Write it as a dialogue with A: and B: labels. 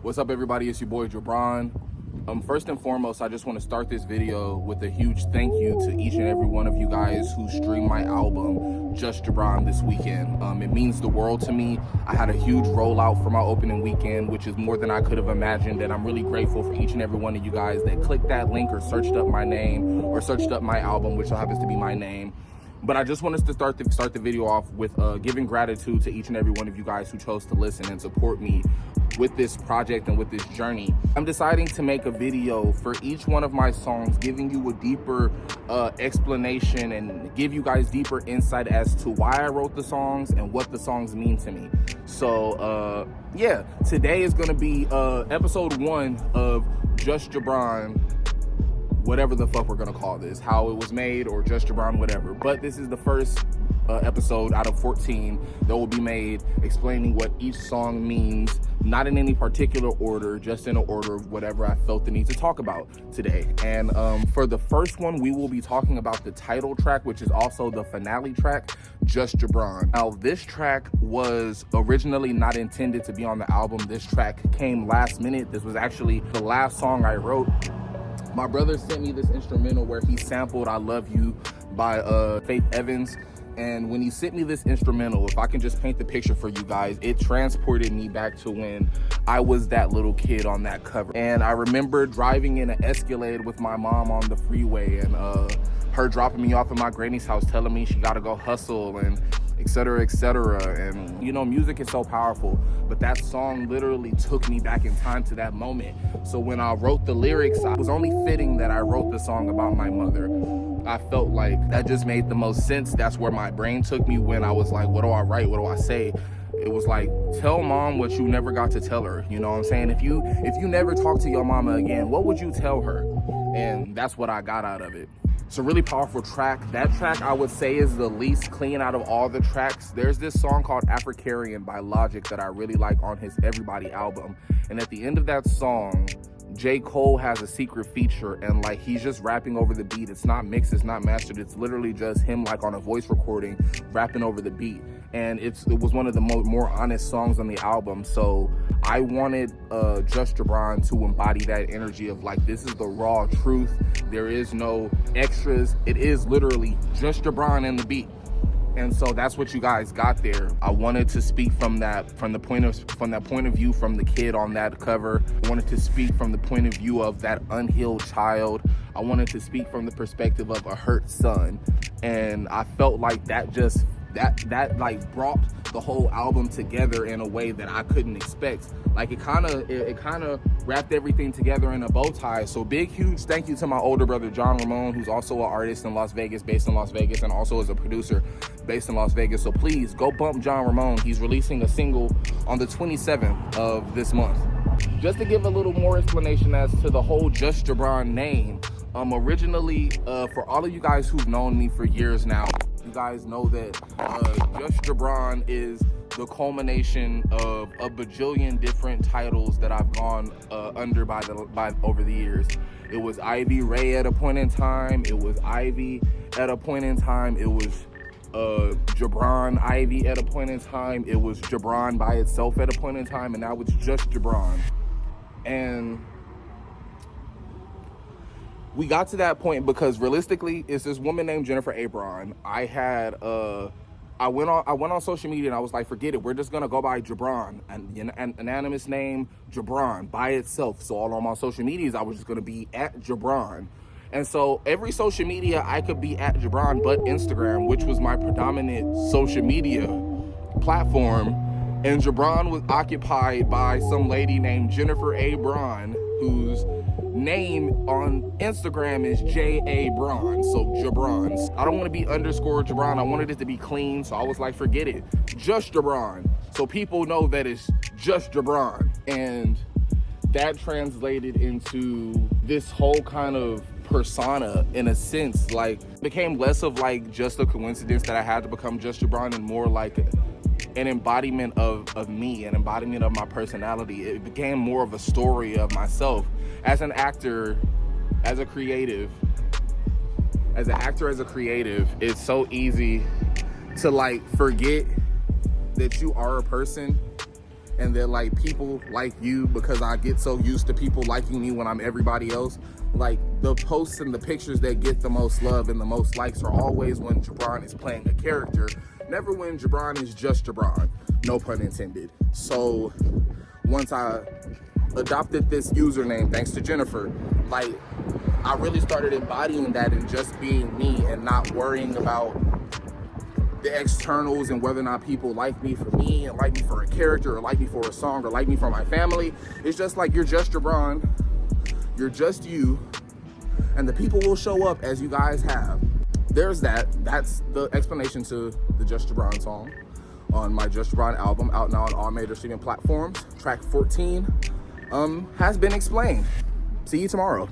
A: What's up, everybody? It's your boy Jabraun. First and foremost, I just want to start this video with a huge thank you to each and every one of you guys who streamed my album, Just Jabraun, this weekend. It means the world to me. I had a huge rollout for my opening weekend, which is more than I could have imagined, and I'm really grateful for each and every one of you guys that clicked that link or searched up my name or searched up my album, which happens to be my name. But I just want us to start the video off with giving gratitude to each and every one of you guys who chose to listen and support me with this project and with this journey. I'm deciding to make a video for each one of my songs, giving you a deeper explanation and give you guys deeper insight as to why I wrote the songs and what the songs mean to me. So yeah, today is gonna be episode 1 of Just Jabraun, whatever the fuck we're gonna call this, how it was made or Just Jabraun, whatever. But this is the first episode out of 14 that will be made explaining what each song means, not in any particular order, just in an order of whatever I felt the need to talk about today. And for the first one, we will be talking about the title track, which is also the finale track, Just Jabraun. Now, this track was originally not intended to be on the album. This track came last minute. This was actually the last song I wrote. My brother sent me this instrumental where he sampled I Love You by Faith Evans. And when he sent me this instrumental, if I can just paint the picture for you guys, it transported me back to when I was that little kid on that cover. And I remember driving in an Escalade with my mom on the freeway and her dropping me off at my granny's house, telling me she gotta go hustle and et cetera, et cetera. And you know, music is so powerful, but that song literally took me back in time to that moment. So when I wrote the lyrics, it was only fitting that I wrote the song about my mother. I felt like that just made the most sense. That's where my brain took me when I was like, what do I write? What do I say? It was like, tell mom what you never got to tell her. You know what I'm saying? If you never talk to your mama again, what would you tell her? And that's what I got out of it. It's a really powerful track. That track, I would say, is the least clean out of all the tracks. There's this song called Africarian by Logic that I really like on his Everybody album. And at the end of that song, J. Cole has a secret feature, and like he's just rapping over the beat. It's not mixed, it's not mastered. It's literally just him like on a voice recording, rapping over the beat. And it was one of the more honest songs on the album. So I wanted Just Jabraun to embody that energy of like, this is the raw truth. There is no extras. It is literally Just Jabraun and the beat. And so that's what you guys got there. I wanted to speak from that point of view from the kid on that cover. I wanted to speak from the point of view of that unhealed child. I wanted to speak from the perspective of a hurt son. And I felt like that like brought the whole album together in a way that I couldn't expect. Like it kind of wrapped everything together in a bow tie. So big, huge thank you to my older brother, John Ramon, who's also an artist in Las Vegas, based in Las Vegas, and also is a producer based in Las Vegas. So please go bump John Ramon. He's releasing a single on the 27th of this month. Just to give a little more explanation as to the whole Just Jabraun name, originally, for all of you guys who've known me for years now, you guys know that Just Jabraun is the culmination of a bajillion different titles that I've gone under by over the years. It was Ivy Ray at a point in time. It was Ivy at a point in time. It was Jabraun Ivy at a point in time. It was Jabraun by itself at a point in time, and now it's Just Jabraun. And we got to that point because realistically, it's this woman named Jennifer Abron. I went on social media and I was like, forget it. We're just gonna go by Jabraun, an anonymous name, Jabraun by itself. So all on my social medias, I was just gonna be at Jabraun. And so every social media I could be at Jabraun, but Instagram, which was my predominant social media platform. And Jabraun was occupied by some lady named Jennifer Abron, whose name on Instagram is J.A. Braun, so Jabraun. I don't want to be underscore Jabraun. I wanted it to be clean, so I was like, forget it. Just Jabraun. So people know that it's Just Jabraun. And that translated into this whole kind of persona in a sense. Like, became less of like just a coincidence that I had to become Just Jabraun and more like an embodiment of me, an embodiment of my personality. It became more of a story of myself. As an actor, as a creative, it's so easy to like forget that you are a person and that like people like you, because I get so used to people liking me when I'm everybody else. Like the posts and the pictures that get the most love and the most likes are always when Jabraun is playing a character, never when Jabraun is just Jabraun, no pun intended. So once I adopted this username, thanks to Jennifer, like I really started embodying that and just being me and not worrying about the externals and whether or not people like me for me and like me for a character or like me for a song or like me for my family. It's just like, you're just Jabraun, you're just you, and the people will show up as you guys have. There's that. That's the explanation to the Just Jabraun song on my Just Jabraun album, out now on all major streaming platforms. Track 14 has been explained. See you tomorrow.